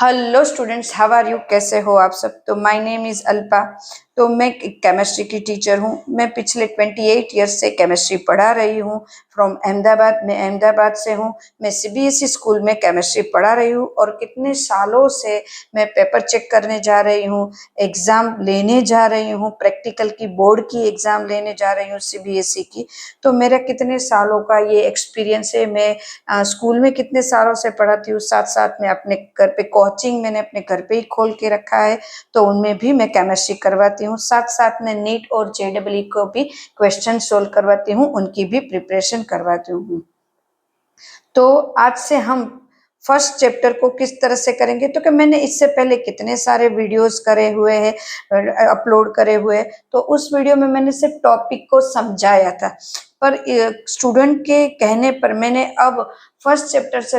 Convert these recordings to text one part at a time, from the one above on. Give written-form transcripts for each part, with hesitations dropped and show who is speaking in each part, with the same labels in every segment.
Speaker 1: Hello students, how are you? कैसे हो आप सब? तो माय नेम इज अल्पा। तो मैं एक केमिस्ट्री की टीचर हूँ। मैं पिछले 28 ईयर्स से केमिस्ट्री पढ़ा रही हूँ फ्रॉम अहमदाबाद। मैं अहमदाबाद से हूँ। मैं सीबीएसई स्कूल में केमिस्ट्री पढ़ा रही हूँ और कितने सालों से मैं पेपर चेक करने जा रही हूँ, एग्ज़ाम लेने जा रही हूँ, प्रैक्टिकल की बोर्ड की एग्ज़ाम लेने जा रही हूँ सीबीएसई की। तो मेरा कितने सालों का ये एक्सपीरियंस है। मैं स्कूल में कितने सालों से पढ़ाती हूँ, साथ साथ में अपने घर पे कोचिंग मैंने अपने घर पे ही खोल के रखा है, तो उनमें भी मैं केमिस्ट्री करवाती हूँ। साथ साथ में नीट और जेडब्ल्यू को भी क्वेश्चन सोल्व करवाती हूँ, उनकी भी प्रिपरेशन करवाती हूँ। तो आज से हम फर्स्ट चैप्टर को किस तरह से करेंगे, तो कि मैंने इससे पहले कितने सारे वीडियोस करे हुए हैं, अपलोड करे हुए, तो उस वीडियो में मैंने सिर्फ टॉपिक को समझाया था। पर स्टूडेंट के कहने पर मैंने अब फर्स्ट चैप्टर से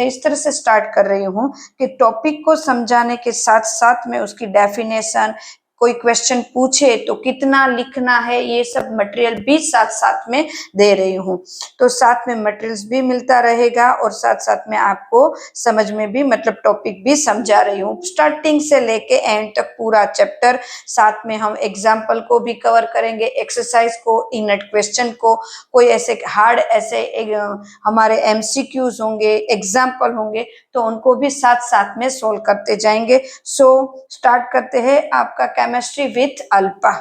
Speaker 1: इस तरह से स्टार्ट कर रही हूँ कि टॉपिक को समझाने के साथ साथ में उसकी डेफिनेशन, कोई क्वेश्चन पूछे तो कितना लिखना है, ये सब मटेरियल भी साथ साथ में दे रही हूँ। तो साथ में मटेरियल्स भी मिलता रहेगा और साथ साथ में आपको समझ में भी, मतलब टॉपिक भी समझा रही हूँ, स्टार्टिंग से लेके एंड तक पूरा चैप्टर। साथ में हम एग्जाम्पल को भी कवर करेंगे, एक्सरसाइज को, इनट क्वेश्चन को, कोई ऐसे हार्ड ऐसे हमारे एमसीक्यूज होंगे, एग्जाम्पल होंगे, तो उनको भी साथ साथ में सोल्व करते जाएंगे। सो स्टार्ट करते हैं आपका केमिस्ट्री विथ अल्पा।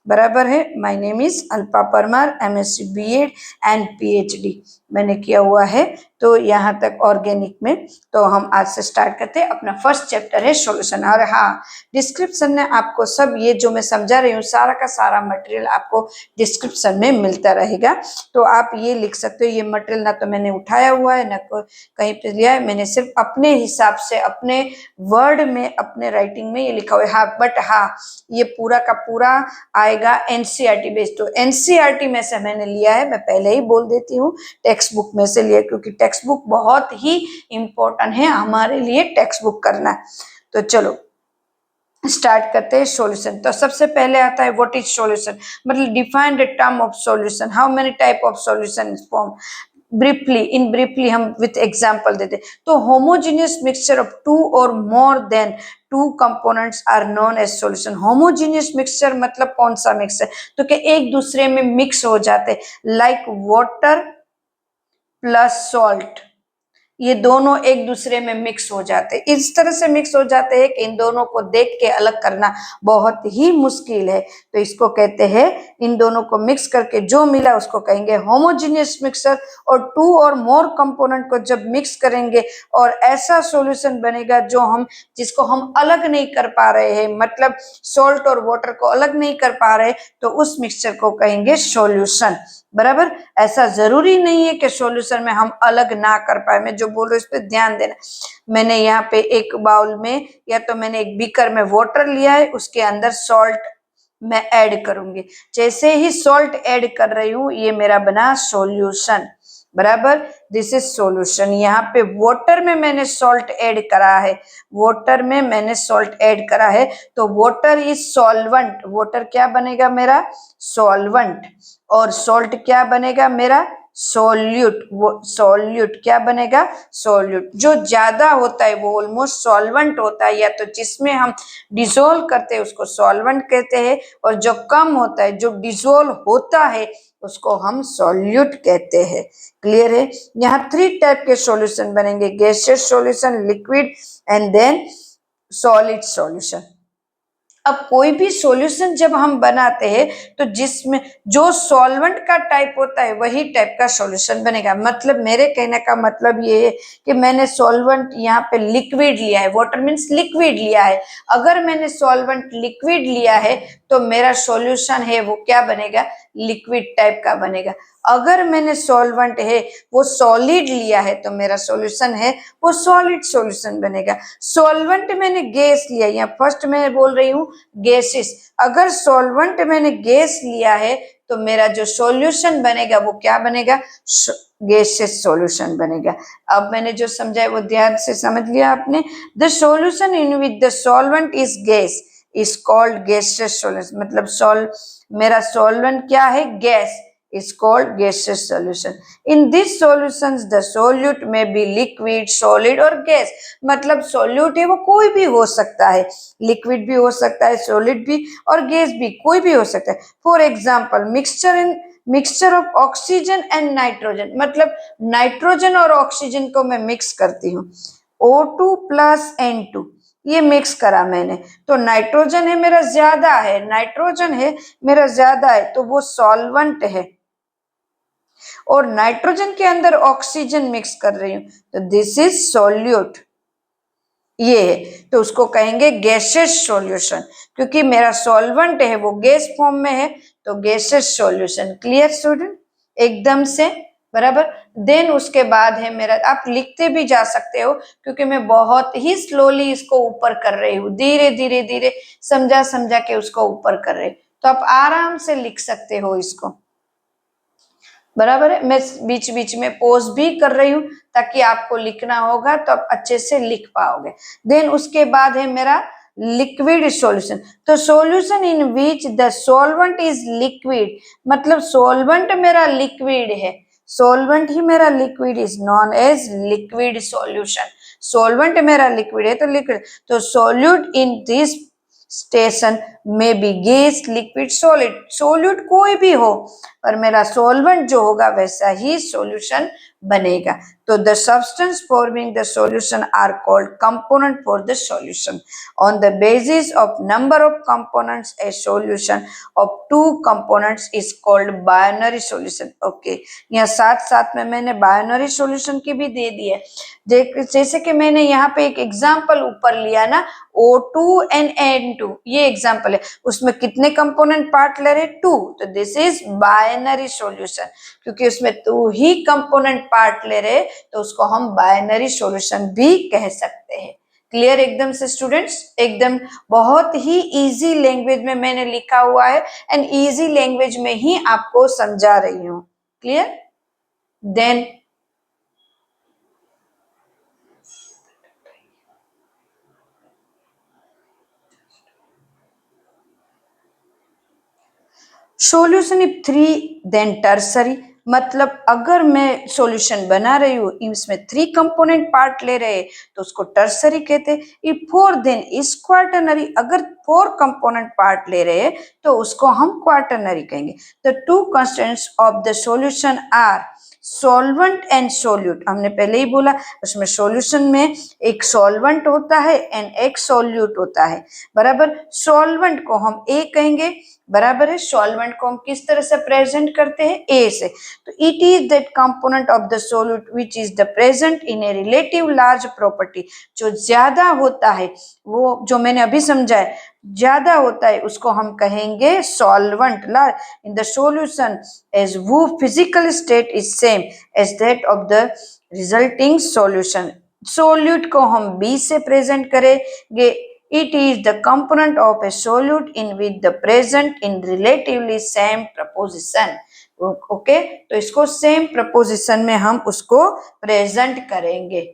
Speaker 1: बराबर है। My name is Alpa Parmar, MSc BEd and PhD मैंने किया हुआ है, तो यहाँ तक ऑर्गेनिक में। तो हम आज से स्टार्ट करते हैं। अपना फर्स्ट चैप्टर है सॉल्यूशन। और हाँ, डिस्क्रिप्शन में आपको सब ये जो मैं समझा रही हूँ सारा का सारा मटेरियल आपको डिस्क्रिप्शन में मिलता रहेगा, तो आप ये लिख सकते हो। ये मटेरियल ना तो मैंने उठाया हुआ है ना कहीं पे लिया है, मैंने सिर्फ अपने हिसाब से अपने वर्ड में, अपने राइटिंग में ये लिखा हुआ है। हाँ, बट हाँ, ये पूरा का पूरा आएगा एनसीईआरटी बेस्ड। तो एनसीईआरटी में से मैंने लिया है, मैं पहले ही बोल देती हूँ, टेक्स्ट बुक में से लिया, क्योंकि टेक्स्ट बुक बहुत ही इंपॉर्टेंट है हमारे लिए, टेक्स्ट बुक करना। तो चलो स्टार्ट करते हैं सॉल्यूशन। तो सबसे पहले आता है व्हाट इज सॉल्यूशन, मतलब define the term of solution, how many type of solution is form. Briefly हम विथ एग्जांपल देते। तो होमोजेनियस मिक्सचर ऑफ टू और more than two components are known as solution. Homogeneous mixture मतलब कौन सा mixture, तो कि एक दूसरे में मिक्स हो जाते, लाइक वाटर प्लस सॉल्ट, ये दोनों एक दूसरे में मिक्स हो जाते, इस तरह से मिक्स हो जाते हैं कि इन दोनों को देख के अलग करना बहुत ही मुश्किल है। तो इसको कहते हैं, इन दोनों को मिक्स करके जो मिला उसको कहेंगे होमोजेनियस मिक्सचर। और टू और मोर कंपोनेंट को जब मिक्स करेंगे और ऐसा सॉल्यूशन बनेगा जिसको हम अलग नहीं कर पा रहे हैं, मतलब सॉल्ट और वाटर को अलग नहीं कर पा रहे, तो उस मिक्सचर को कहेंगे सॉल्यूशन। बराबर। ऐसा जरूरी नहीं है कि सॉल्यूशन में हम अलग ना कर पाए, मैं जो बोल रही हूँ इस पे ध्यान देना। मैंने यहाँ पे एक बाउल में, या तो मैंने एक बीकर में वाटर लिया है, उसके अंदर सॉल्ट मैं ऐड करूंगी। जैसे ही सॉल्ट ऐड कर रही हूँ, ये मेरा बना सॉल्यूशन। बराबर, दिस इज सॉल्यूशन। यहाँ पे वाटर में मैंने सॉल्ट ऐड करा है, वाटर में मैंने सॉल्ट ऐड करा है, तो वाटर इज सॉल्वेंट। वाटर क्या बनेगा मेरा? सॉल्वेंट। और सॉल्ट क्या बनेगा मेरा? सॉल्यूट। वो सॉल्यूट क्या बनेगा? सॉल्यूट। जो ज्यादा होता है वो ऑलमोस्ट सॉल्वेंट होता है, या तो जिसमें हम डिसोल्व करते हैं उसको सॉल्वेंट कहते हैं, और जो कम होता है, जो डिसोल्व होता है, उसको हम सॉल्यूट कहते हैं। क्लियर है? यहाँ 3 टाइप के सॉल्यूशन बनेंगे, gaseous solution, liquid and then solid solution. अब कोई भी सॉल्यूशन जब हम बनाते हैं, तो जिसमें जो सॉल्वेंट का टाइप होता है वही टाइप का सॉल्यूशन बनेगा। मतलब मेरे कहने का मतलब ये है कि मैंने सॉल्वेंट यहाँ पे लिक्विड लिया है, वाटर मीन्स लिक्विड लिया है। अगर मैंने सॉल्वेंट लिक्विड लिया है तो मेरा सॉल्यूशन है वो क्या बनेगा? लिक्विड टाइप का बनेगा। अगर मैंने सॉल्वेंट है वो सॉलिड लिया है तो मेरा सॉल्यूशन है वो सॉलिड सॉल्यूशन बनेगा। सॉल्वेंट मैंने गैस लिया, यहाँ फर्स्ट मैं बोल रही हूँ गैसेस। अगर सॉल्वेंट मैंने गैस लिया है तो मेरा जो सॉल्यूशन बनेगा वो क्या बनेगा? गैसेस सॉल्यूशन बनेगा। अब मैंने जो समझाया वो ध्यान से समझ लिया आपने। The solution in which the solvent is gas is called gases solution. मतलब मेरा सॉल्वेंट क्या है? Gas. is called gaseous solution. In these solutions the solute may be liquid, solid or gas. मतलब solute है वो कोई भी हो सकता है, liquid भी हो सकता है, solid भी और gas भी, कोई भी हो सकता है. For example, mixture of oxygen and nitrogen, मतलब नाइट्रोजन और ऑक्सीजन को मैं मिक्स करती हूँ. O2 प्लस N2 ये मिक्स करा मैंने, तो नाइट्रोजन है मेरा ज्यादा है, नाइट्रोजन है मेरा ज्यादा है तो वो सॉल्वेंट है, और नाइट्रोजन के अंदर ऑक्सीजन मिक्स कर रही हूं तो दिस इज सोल्यूट. ये है तो उसको कहेंगे गैसियस सॉल्यूशन, क्योंकि मेरा सॉल्वेंट है वो गैस फॉर्म में है तो गैसियस सॉल्यूशन. Clear student? एकदम से बराबर. देन उसके बाद है मेरा, आप लिखते भी जा सकते हो क्योंकि मैं बहुत ही स्लोली इसको ऊपर कर रही हूँ, धीरे धीरे धीरे समझा समझा के उसको ऊपर कर रही हूँ, तो आप आराम से लिख सकते हो इसको. बराबर है. मैं बीच बीच में पोज भी कर रही हूँ ताकि आपको लिखना होगा तो आप अच्छे से लिख पाओगे. देन उसके बाद है मेरा लिक्विड सॉल्यूशन. तो solution in which the solvent is liquid, मतलब सॉल्वेंट मेरा लिक्विड है, सॉल्वेंट ही मेरा liquid is known as liquid solution. Solvent मेरा लिक्विड है तो लिक्विड, तो सॉल्यूट इन दिस स्टेशन में be gas, liquid, solid. Solute कोई भी हो पर मेरा सॉल्वेंट जो होगा वैसा ही सॉल्यूशन बनेगा. तो the substance forming the solution are called component for the solution. On the basis of number of components a solution of two components is called binary solution. Okay, यहाँ साथ साथ में मैंने बाइनरी सॉल्यूशन की भी दे दी है. जैसे कि मैंने यहाँ पे एक एग्जांपल ऊपर लिया ना, O2 एंड N2, ये एग्जांपल है, उसमें कितने कंपोनेंट पार्ट ले रहे? 2. तो दिस इज बाइनरी सॉल्यूशन, क्योंकि उसमें 2 ही कंपोनेंट पार्ट ले रहे तो उसको हम बाइनरी सॉल्यूशन भी कह सकते हैं. क्लियर एकदम से स्टूडेंट्स? एकदम बहुत ही इजी लैंग्वेज में मैंने लिखा हुआ है एंड इजी लैंग्वेज में ही आपको समझा रही हूँ. Clear? Then solution if 3 then tertiary, मतलब अगर मैं सॉल्यूशन बना रही हूँ इसमें 3 कंपोनेंट पार्ट ले रहे तो उसको टर्सरी कहते. इफ 4 देन इज क्वार्टनरी, अगर 4 कंपोनेंट पार्ट ले रहे तो उसको हम क्वार्टनरी कहेंगे. The 2 constants of the solution are solvent and solute. हमने पहले ही बोला उसमें सॉल्यूशन में एक सॉल्वेंट होता है एंड एक सोल्यूट होता है. बराबर. सॉल्वेंट को हम ए कहेंगे, बराबर है. सॉल्वेंट को हम किस तरह से प्रेजेंट करते हैं? ए से. तो it is that component of the solute which is the present in a relative large property. जो ज्यादा होता है, वो जो मैंने अभी समझा है, ज्यादा होता है उसको हम कहेंगे solvent. In the solution as वो physical state is same as that of the resulting solution. Solute को हम बी से प्रेजेंट करेंगे. It is the component of a solute in which the present in relatively same proposition. Okay, तो इसको same proposition में हम उसको present करेंगे.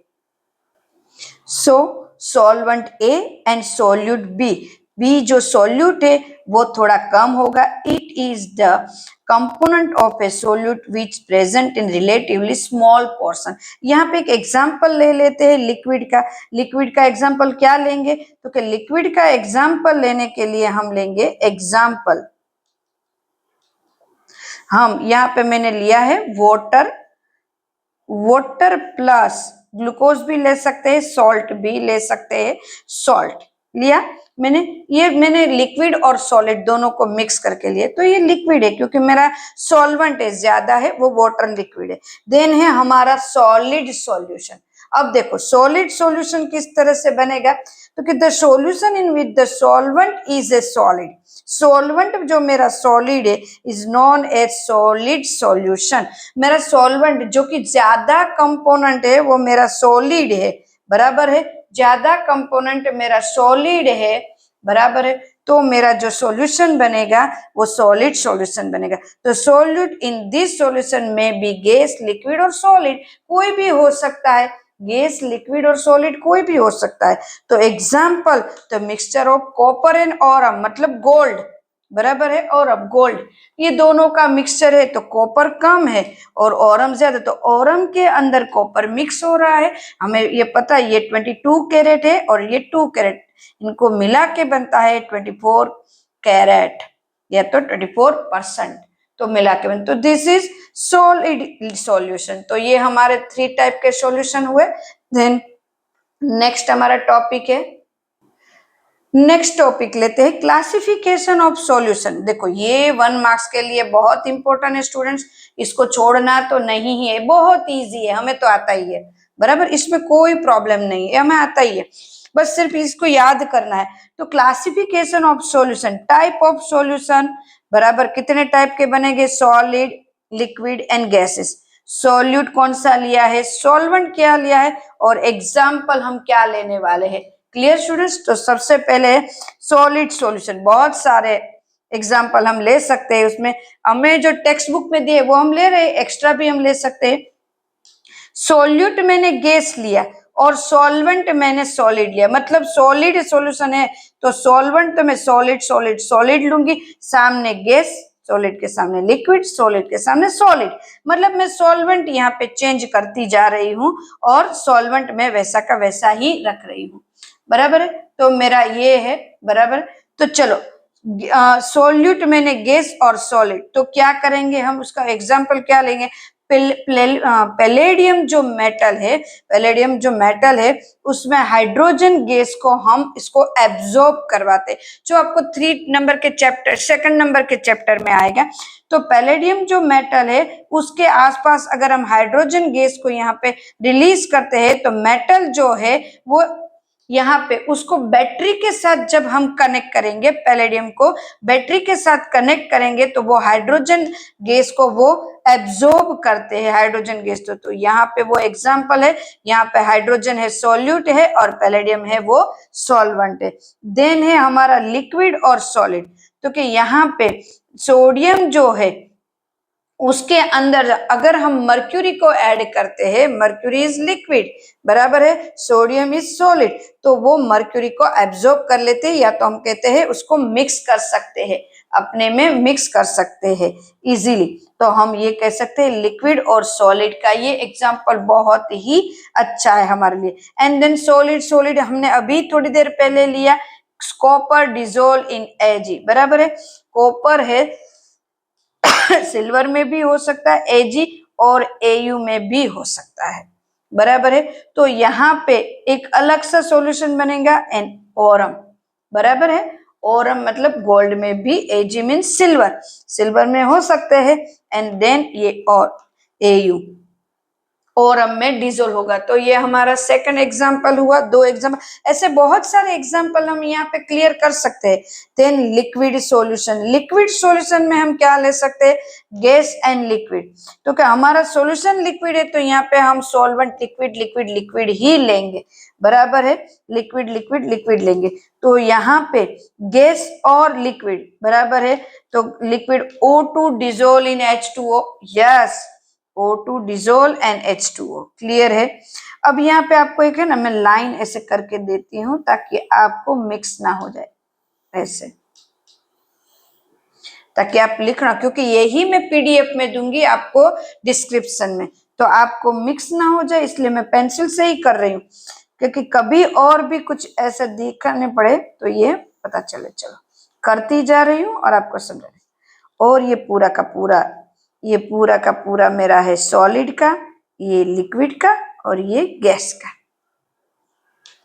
Speaker 1: So solvent A and solute B. B जो सोल्यूट है वो थोड़ा कम होगा. It is the component of a solute which present in relatively small portion. यहाँ पे एक एग्जांपल ले लेते हैं लिक्विड का. लिक्विड का एग्जांपल क्या लेंगे? तो कि लिक्विड का एग्जांपल लेने के लिए हम लेंगे एग्जांपल, हम यहाँ पे मैंने लिया है वाटर. वाटर प्लस ग्लूकोज भी ले सकते हैं, सॉल्ट भी ले सकते हैं. सॉल्ट लिया मैंने, ये मैंने लिक्विड और सॉलिड दोनों को मिक्स करके लिए तो ये लिक्विड है क्योंकि मेरा सॉल्वेंट है ज्यादा है, वो वाटर लिक्विड है. देन है हमारा सॉलिड सॉल्यूशन. अब देखो सॉलिड सॉल्यूशन किस तरह से बनेगा? तो कि the solution in which the solvent is a solid. Solvent जो मेरा सॉलिड है is known as solid solution. मेरा सॉल्वेंट जो कि ज्यादा कंपोनेंट है वो मेरा सॉलिड है, बराबर है. ज्यादा कंपोनेंट मेरा सॉलिड है, बराबर है. तो मेरा जो सॉल्यूशन बनेगा वो सॉलिड सॉल्यूशन बनेगा. तो सॉल्यूट इन दिस सॉल्यूशन में बी गैस, लिक्विड और सॉलिड, कोई भी हो सकता है. गैस, लिक्विड और सॉलिड कोई भी हो सकता है. तो एग्जाम्पल, तो mixture of copper and Aurum, मतलब गोल्ड. बराबर है। और अब गोल्ड, ये दोनों का मिक्सचर है तो कॉपर कम है और ओरम ज्यादा, तो ओरम के अंदर कॉपर मिक्स हो रहा है। हमें ये पता है ये 22 कैरेट है और ये 2 कैरेट, इनको मिला के बनता है 24 कैरेट या तो 24%, तो मिला के बन, तो दिस इज सॉलिड सॉल्यूशन। तो ये हमारे 3 टाइप के सॉल्यूशन हुए। देन नेक्स्ट हमारा टॉपिक है, नेक्स्ट टॉपिक लेते हैं क्लासिफिकेशन ऑफ सॉल्यूशन। देखो ये 1 मार्क्स के लिए बहुत इंपॉर्टेंट है स्टूडेंट्स, इसको छोड़ना तो नहीं ही है, बहुत इजी है, हमें तो आता ही है, बराबर, इसमें कोई प्रॉब्लम नहीं है, हमें आता ही है, बस सिर्फ इसको याद करना है। तो classification of solution, type of solution, बराबर, कितने टाइप के बनेंगे, solid, liquid and gases. Solute कौन सा लिया है, सॉल्वेंट क्या लिया है, और एग्जाम्पल हम क्या लेने वाले हैं। Clear students. तो सबसे पहले सॉलिड सॉल्यूशन, बहुत सारे एग्जाम्पल हम ले सकते हैं, उसमें हमें जो टेक्स्ट बुक में दिए वो हम ले रहे हैं, एक्स्ट्रा भी हम ले सकते हैं। सॉल्यूट मैंने गैस लिया और सॉल्वेंट मैंने सॉलिड लिया, मतलब सॉलिड सॉल्यूशन है तो सॉल्वेंट तो मैं सॉलिड सॉलिड सॉलिड लूंगी, सामने गैस, सॉलिड के सामने लिक्विड, सॉलिड के सामने सॉलिड, मतलब मैं सॉल्वेंट यहाँ पे चेंज करती जा रही हूँ और सॉल्वेंट में वैसा का वैसा ही रख रही हूँ, बराबर है। तो मेरा ये है, बराबर। तो चलो सॉल्यूट मैंने गैस और सॉलिड, तो क्या करेंगे हम, उसका एग्जांपल क्या लेंगे, पैलेडियम जो मेटल है, पैलेडियम जो मेटल है उसमें हाइड्रोजन गैस को हम इसको एब्जॉर्ब करवाते, जो आपको 3 नंबर के चैप्टर, 2nd नंबर के चैप्टर में आएगा। तो पैलेडियम जो मेटल है उसके आसपास अगर हम हाइड्रोजन गैस को यहाँ पे रिलीज करते हैं तो मेटल जो है वो यहाँ पे उसको बैटरी के साथ जब हम कनेक्ट करेंगे, पैलेडियम को बैटरी के साथ कनेक्ट करेंगे तो वो हाइड्रोजन गैस को वो एब्जॉर्ब करते हैं, हाइड्रोजन गैस। तो यहाँ पे वो एग्जांपल है, यहाँ पे हाइड्रोजन है सॉल्यूट है और पैलेडियम है वो सॉल्वेंट है। देन है हमारा लिक्विड और सॉलिड, तो कि यहाँ पे सोडियम जो है उसके अंदर अगर हम मर्क्यूरी को ऐड करते हैं, मर्क्यूरी इज लिक्विड, बराबर है, सोडियम इज सॉलिड, तो वो मर्क्यूरी को एब्जॉर्ब कर लेते हैं, या तो हम कहते हैं उसको मिक्स कर सकते हैं, अपने में मिक्स कर सकते हैं इजीली। तो हम ये कह सकते हैं लिक्विड और सॉलिड का ये एग्जांपल बहुत ही अच्छा है हमारे लिए। एंड देन सॉलिड, सॉलिड हमने अभी थोड़ी देर पहले लिया, कॉपर डिजोल्व इन एजी, बराबर है, कॉपर है सिल्वर में भी हो सकता है एजी और एयू में भी हो सकता है, बराबर है। तो यहाँ पे एक अलग सा सॉल्यूशन बनेगा एन ओरम, बराबर है, ओरम मतलब गोल्ड में भी, एजी मीन सिल्वर, सिल्वर में हो सकते हैं, एंड देन ये और एयू ओरम में डिजोल्व होगा। तो ये हमारा 2nd एग्जाम्पल हुआ, 2 एग्जाम्पल, ऐसे बहुत सारे एग्जाम्पल हम यहाँ पे क्लियर कर सकते हैं। Then liquid solution, liquid solution में हम क्या ले सकते हैं, गैस एंड लिक्विड, तो क्या हमारा सॉल्यूशन लिक्विड है तो यहाँ पे हम सॉल्वेंट लिक्विड लिक्विड लिक्विड ही लेंगे, बराबर है, लिक्विड लिक्विड लिक्विड लेंगे। तो यहाँ पे गैस और लिक्विड, बराबर है, तो liquid O2 dissolve in H2O, yes, O2 dissolve and H2O, clear है। अब यहाँ पे आपको एक है ना, मैं लाइन ऐसे करके देती हूँ ताकि आपको मिक्स ना हो जाए, ऐसे, ताकि आप लिखना, क्योंकि यही मैं PDF में दूंगी आपको डिस्क्रिप्शन में, तो आपको मिक्स ना हो जाए इसलिए मैं पेंसिल से ही कर रही हूँ, क्योंकि कभी और भी कुछ ऐसा दिखाने पड़े तो ये पता चले। चलो करती जा रही हूँ और आपको समझा रही हूँ। और ये पूरा का पूरा, ये पूरा का पूरा मेरा है सॉलिड का, ये लिक्विड का और ये गैस का,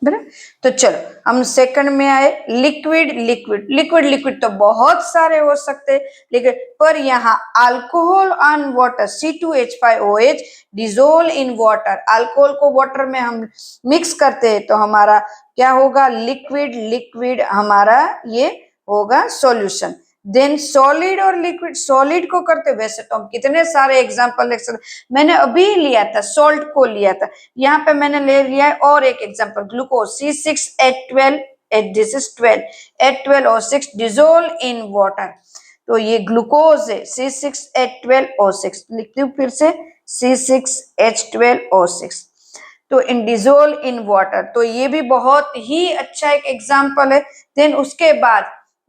Speaker 1: बराबर। तो चलो हम 2nd में आए, लिक्विड लिक्विड लिक्विड लिक्विड तो बहुत सारे हो सकते हैं, लेकिन पर यहाँ alcohol on water C2H5OH dissolve in water, alcohol को वाटर में हम मिक्स करते हैं तो हमारा क्या होगा, लिक्विड लिक्विड हमारा ये होगा सॉल्यूशन। देन सॉलिड और लिक्विड, सॉलिड को करते, वैसे तो हम कितने सारे एग्जांपल लिख सकते, मैंने अभी लिया था सॉल्ट को लिया था, यहाँ पे मैंने ले लिया है और एक example, glucose C6H12, this is 12, H12O6 dissolve in water, तो ये ग्लूकोज है C6H12O6, लिखती हूँ फिर से C6H12O6, तो इन डिजोल्व इन वाटर, तो ये भी बहुत ही अच्छा एक एग्जांपल है। देन उसके बाद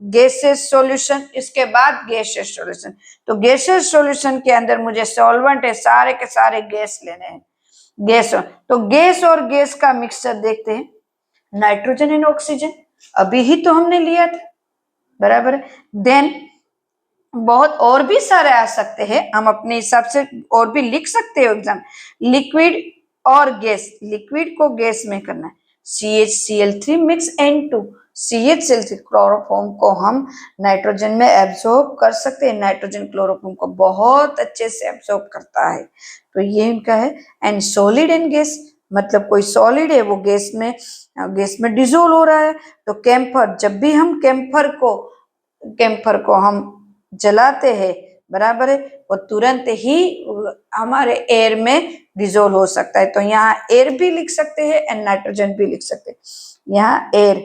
Speaker 1: गैसेस सॉल्यूशन, इसके बाद गैसेस सॉल्यूशन। तो गैसेस सॉल्यूशन के अंदर मुझे सॉल्वेंट है, सारे के सारे गैस लेने हैं। गैस, तो गैस और गैस का मिक्सचर देखते हैं। नाइट्रोजन एंड ऑक्सीजन अभी ही तो हमने लिया था, बराबर है। देन बहुत और भी सारे आ सकते हैं, हम अपने हिसाब से और भी लिख सकते हो एग्जाम। लिक्विड और गैस, लिक्विड को गैस में करना है, CHCl3 mix N2। CHCl3 chloroform को हम नाइट्रोजन में एब्सॉर्ब कर सकते हैं, नाइट्रोजन क्लोरोफॉर्म को बहुत अच्छे से एब्सॉर्ब करता है। तो ये इनका है। एंड सॉलिड एंड गैस, मतलब कोई सॉलिड है वो गैस में डिसोल्व हो रहा है। तो कैम्फर, जब भी हम कैम्फर को हम जलाते हैं, बराबर है, वो तुरंत ही हमारे एयर में डिसोल्व हो सकता है। तो यहाँ एयर भी लिख सकते हैं एंड नाइट्रोजन भी लिख सकते हैं। यहाँ एयर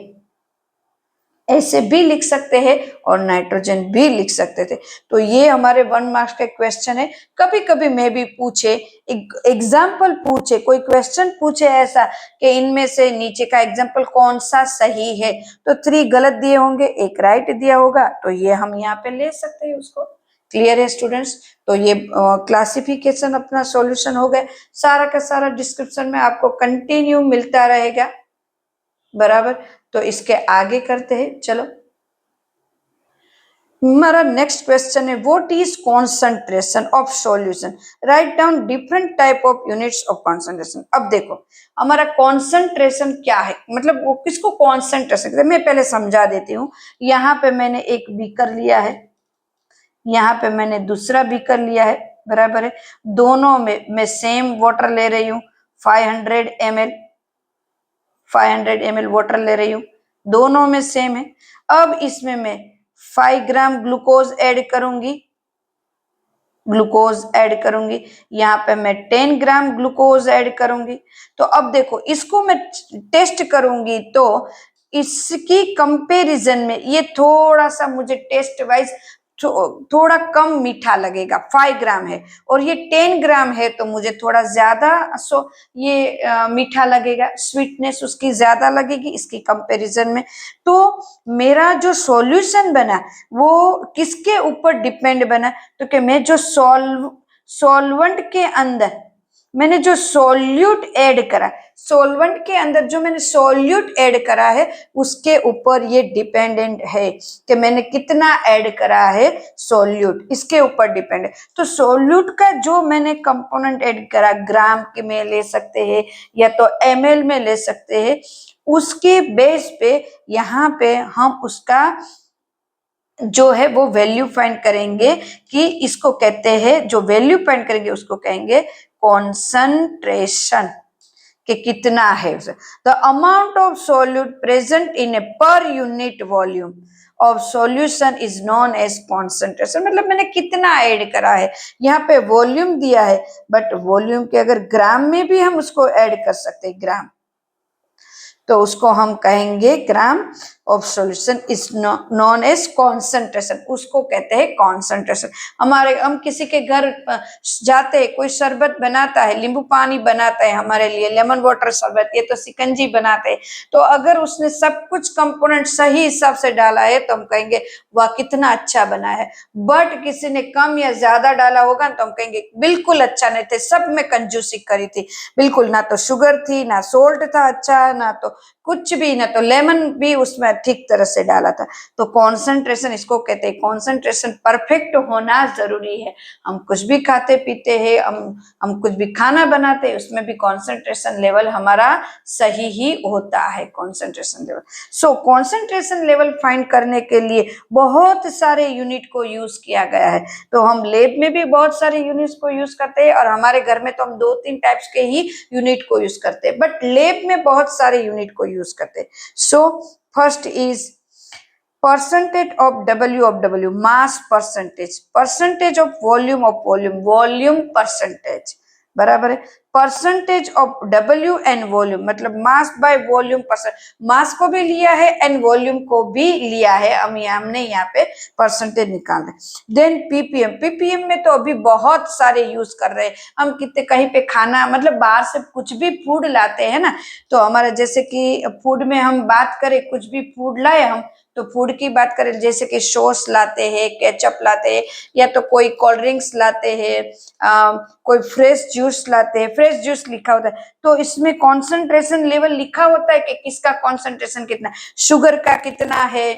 Speaker 1: ऐसे भी लिख सकते हैं और नाइट्रोजन भी लिख सकते थे। तो ये हमारे 1 मार्क्स का क्वेश्चन है। कभी कभी मैं भी पूछे, एग्जाम्पल पूछे, कोई क्वेश्चन पूछे ऐसा कि इनमें से नीचे का एग्जाम्पल कौन सा सही है, तो 3 गलत दिए होंगे, 1 राइट दिया होगा, तो ये हम यहाँ पे ले सकते हैं उसको। क्लियर है स्टूडेंट्स? तो ये क्लासिफिकेशन अपना सॉल्यूशन हो गया। सारा का सारा डिस्क्रिप्शन में आपको कंटिन्यू मिलता रहेगा, बराबर। तो इसके आगे करते हैं, चलो। हमारा नेक्स्ट क्वेश्चन है, what is concentration of solution, write down different type of units of concentration. अब देखो हमारा कॉन्सेंट्रेशन क्या है, मतलब वो किसको कॉन्सेंट्रेशन कहते हैं, मैं पहले समझा देती हूँ। यहाँ पे मैंने एक बीकर लिया है, यहाँ पे मैंने दूसरा बीकर लिया है, बराबर है। दोनों में मैं सेम वाटर ले रही हूँ, 500 ml 500 ml वाटर ले रही हूँ, दोनों में सेम है। अब इसमें मैं 5 ग्राम ग्लूकोज ऐड करूंगी, यहाँ पे मैं 10 ग्राम ग्लूकोज ऐड करूंगी। तो अब देखो इसको मैं टेस्ट करूंगी, तो इसकी कंपैरिजन में ये थोड़ा सा मुझे टेस्ट वाइज थोड़ा कम मीठा लगेगा, 5 ग्राम है, और ये 10 ग्राम है तो मुझे थोड़ा ज्यादा ये मीठा लगेगा, स्वीटनेस उसकी ज्यादा लगेगी इसकी कंपैरिजन में। तो मेरा जो सॉल्यूशन बना वो किसके ऊपर डिपेंड बना, तो कि मैं जो सॉल्वेंट के अंदर मैंने जो सॉल्यूट ऐड करा, सॉल्वेंट के अंदर जो मैंने सॉल्यूट ऐड करा है उसके ऊपर ये डिपेंडेंट है कि मैंने कितना ऐड करा है सॉल्यूट, इसके ऊपर डिपेंड है। तो सॉल्यूट का जो मैंने कंपोनेंट ऐड करा, ग्राम के में ले सकते हैं या तो ml में ले सकते हैं, उसके बेस पे यहाँ पे हम उसका जो है वो वैल्यू फाइंड करेंगे कि इसको कहते हैं, जो वैल्यू फाइंड करेंगे उसको कहेंगे कॉन्सेंट्रेशन, कि कितना है। The amount of solute present in a per unit volume of solution is known as concentration, मतलब मैंने कितना ऐड करा है। यहाँ पे वॉल्यूम दिया है, बट वॉल्यूम के अगर ग्राम में भी हम उसको ऐड कर सकते हैं, ग्राम, तो उसको हम कहेंगे gram of solution is known as concentration, उसको कहते हैं कॉन्सेंट्रेशन। हम किसी के घर जाते हैं, कोई शरबत बनाता है, नींबू पानी बनाता है हमारे लिए, लेमन वाटर शरबत, ये तो शिकंजी बनाते हैं, तो अगर उसने सब कुछ कंपोनेंट सही हिसाब से डाला है तो हम कहेंगे वाह कितना अच्छा बना है। बट किसी ने कम या ज्यादा डाला होगा तो हम कहेंगे बिल्कुल अच्छा नहीं थे, सब में कंजूसी करी थी, बिल्कुल ना तो शुगर थी, ना सोल्ट था अच्छा, ना तो कुछ भी, ना तो लेमन भी उसमें ठीक तरह से डाला था। तो कॉन्सेंट्रेशन इसको कहते हैं, कॉन्सेंट्रेशन परफेक्ट होना जरूरी है। हम कुछ भी खाते पीते हैं, हम कुछ भी खाना बनाते हैं, उसमें भी कॉन्सेंट्रेशन लेवल हमारा सही ही होता है, कॉन्सेंट्रेशन लेवल। सो कॉन्सेंट्रेशन लेवल फाइंड करने के लिए बहुत सारे यूनिट को यूज किया गया है। तो हम लैब में भी बहुत सारे यूनिट्स को यूज करते हैं और हमारे घर में तो हम 2-3 टाइप्स के ही यूनिट को यूज करते हैं, बट लैब में बहुत सारे यूनिट को यूज करते हैं। So first is percentage of W, mass percentage of volume volume percentage, बराबर है। Percentage of W and volume, मतलब मास बाय वॉल्यूम परसेंट, मास को भी लिया है एंड वॉल्यूम को भी लिया है, हमने यहाँ पे परसेंटेज निकालना है। देन पीपीएम में तो अभी बहुत सारे यूज कर रहे हैं हम, कितने कहीं पे खाना, मतलब बाहर से कुछ भी फूड लाते हैं ना, तो हमारा जैसे कि फूड में हम बात करें, कुछ भी फूड लाए हम तो फूड की बात करें जैसे कि सॉस लाते हैं, केचप लाते हैं, या तो कोई कोल्ड ड्रिंक्स लाते हैं, कोई फ्रेश जूस लाते हैं, फ्रेश जूस लिखा होता है तो इसमें कॉन्सेंट्रेशन लेवल लिखा होता है कि किसका कॉन्सेंट्रेशन कितना है, शुगर का कितना है।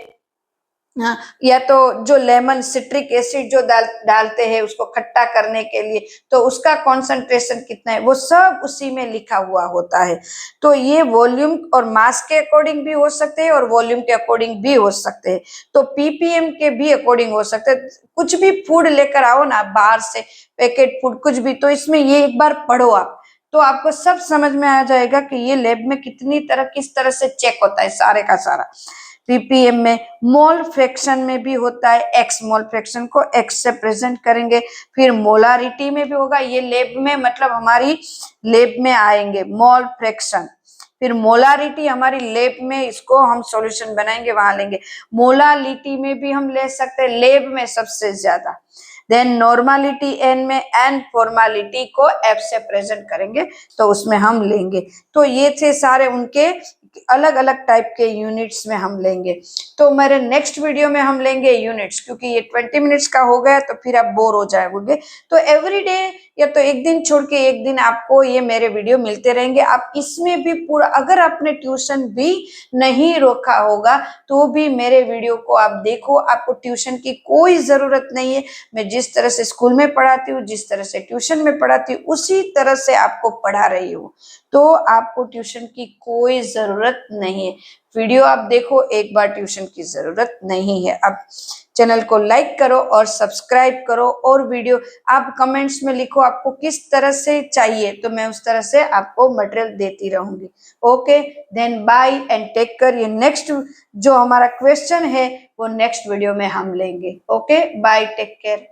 Speaker 1: हाँ, या तो जो लेमन सिट्रिक एसिड जो डालते हैं उसको खट्टा करने के लिए, तो उसका कॉन्सेंट्रेशन कितना है, वो सब उसी में लिखा हुआ होता है। तो ये वॉल्यूम और मास के अकॉर्डिंग भी हो सकते हैं और वॉल्यूम के अकॉर्डिंग भी हो सकते हैं, तो पीपीएम के भी अकॉर्डिंग हो सकते हैं। कुछ भी फूड लेकर आओ ना बाहर से, पैकेट फूड कुछ भी, तो इसमें ये एक बार पढ़ो आप, तो आपको सब समझ में आ जाएगा कि ये लैब में किस तरह से चेक होता है सारे का सारा। पीपीएम में मोल फ्रैक्शन में भी होता है, एक्स मोल फ्रैक्शन को एक्स से प्रेजेंट करेंगे, फिर मोलारिटी में भी होगा, ये लैब में मतलब हमारी लैब में आएंगे मोल फ्रैक्शन, फिर मोलारिटी हमारी लैब में, इसको हम सॉल्यूशन बनाएंगे वहां लेंगे, मोलालिटी में भी हम ले सकते हैं लैब में सबसे ज्यादा, देन नॉर्मालिटी एन में, एन फॉर्मालिटी को एफ से प्रेजेंट करेंगे तो उसमें हम लेंगे। तो ये थे सारे उनके अलग अलग टाइप के यूनिट्स में हम लेंगे। तो मेरे नेक्स्ट वीडियो में हम लेंगे यूनिट्स, क्योंकि ये 20 मिनट्स का हो गया तो फिर आप बोर हो जाओगे। तो एवरी डे या तो एक दिन छोड़ के एक दिन आपको ये मेरे वीडियो मिलते रहेंगे। आप इसमें भी पूरा, अगर आपने ट्यूशन भी नहीं रोका होगा तो भी मेरे वीडियो को आप देखो, आपको ट्यूशन की कोई जरूरत नहीं है। मैं जिस तरह से स्कूल में पढ़ाती हूँ, जिस तरह से ट्यूशन में पढ़ाती हूँ, उसी तरह से आपको पढ़ा रही हूँ, तो आपको ट्यूशन की कोई जरूरत नहीं है। वीडियो आप देखो, एक बार ट्यूशन की जरूरत नहीं है। अब चैनल को लाइक करो और सब्सक्राइब करो, और वीडियो आप कमेंट्स में लिखो आपको किस तरह से चाहिए, तो मैं उस तरह से आपको मटेरियल देती रहूंगी। Okay, then bye and take care. ये नेक्स्ट जो हमारा क्वेश्चन है वो नेक्स्ट वीडियो में हम लेंगे। Okay, bye, take care.